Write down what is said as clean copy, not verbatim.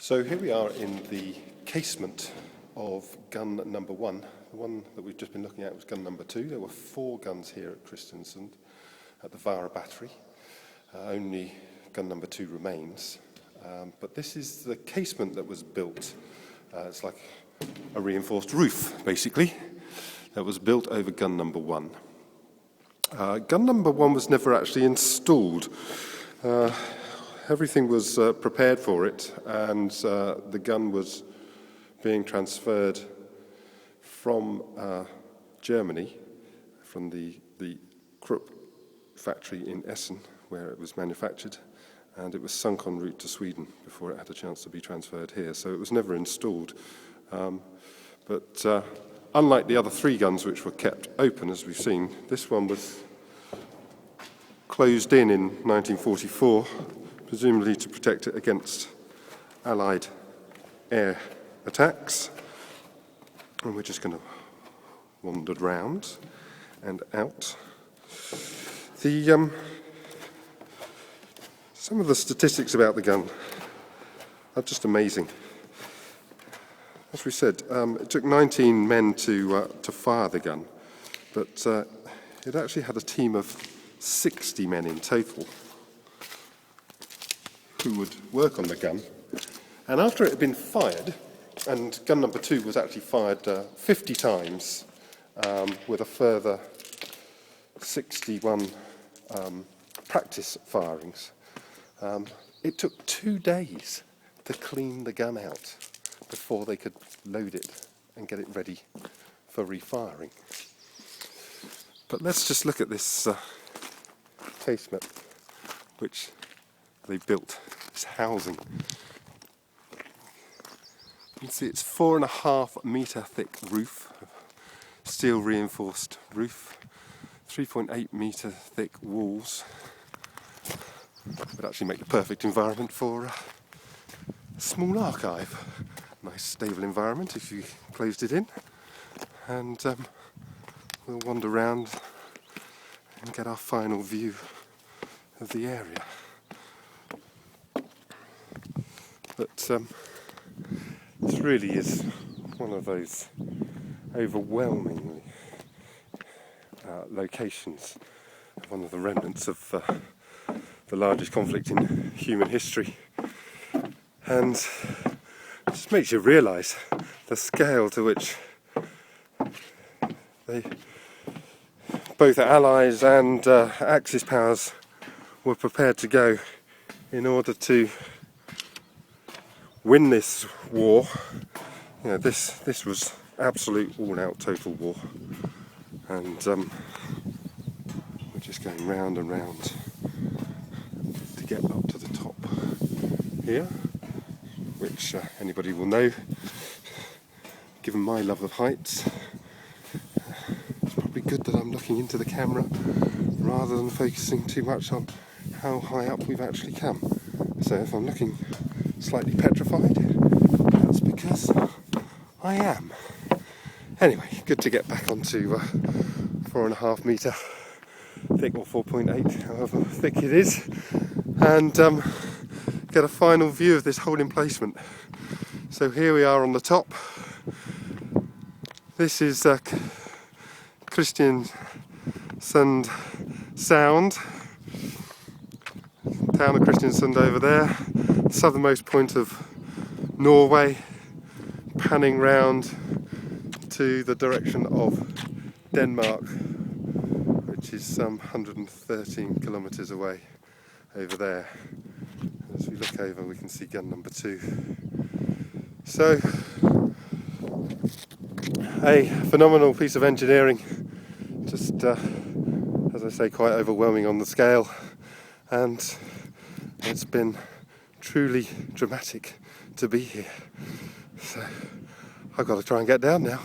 So here we are in the casement of gun number 1. The one that we've just been looking at was gun number 2. There were 4 guns here at Christiansand at the Vara battery. Only gun number 2 remains. But this is the casement that was built. It's like a reinforced roof, basically, that was built over gun number 1. Gun number 1 was never actually installed. Everything was prepared for it, and the gun was being transferred from Germany, from the Krupp factory in Essen, where it was manufactured, and it was sunk en route to Sweden before it had a chance to be transferred here. So it was never installed. But unlike the other 3 guns which were kept open, as we've seen, this one was closed in 1944, presumably to protect it against Allied air attacks. And we're just going to wander round and out. Some of the statistics about the gun are just amazing. As we said, it took 19 men to fire the gun, but it actually had a team of 60 men in total who would work on the gun. And after it had been fired, and gun number 2 was actually fired 50 times with a further 61 practice firings, it took 2 days to clean the gun out before they could load it and get it ready for refiring. But let's just look at this casement which they built, this housing. You can see it's 4.5 metre thick roof, steel reinforced roof, 3.8 metre thick walls. Would actually make the perfect environment for a small archive. Nice stable environment if you closed it in. And we'll wander around and get our final view of the area. But this really is one of those overwhelmingly locations, one of the remnants of the largest conflict in human history, and it just makes you realise the scale to which both the Allies and Axis powers were prepared to go in order to win this war. You know, this was absolute all-out total war, and we're just going round and round to get up to the top here, which anybody will know, given my love of heights. It's probably good that I'm looking into the camera rather than focusing too much on how high up we've actually come. So if I'm looking slightly petrified, that's because I am. Anyway, good to get back onto 4.5 metre thick, or 4.8, however thick it is, and get a final view of this whole emplacement. So here we are on the top. This is Christiansand Sound, town of Christiansand over there, southernmost point of Norway, panning round to the direction of Denmark, which is some 113 kilometres away over there. As we look over, we can see gun number 2. So, a phenomenal piece of engineering, just as I say, quite overwhelming on the scale, and it's been truly dramatic to be here. So I've got to try and get down now.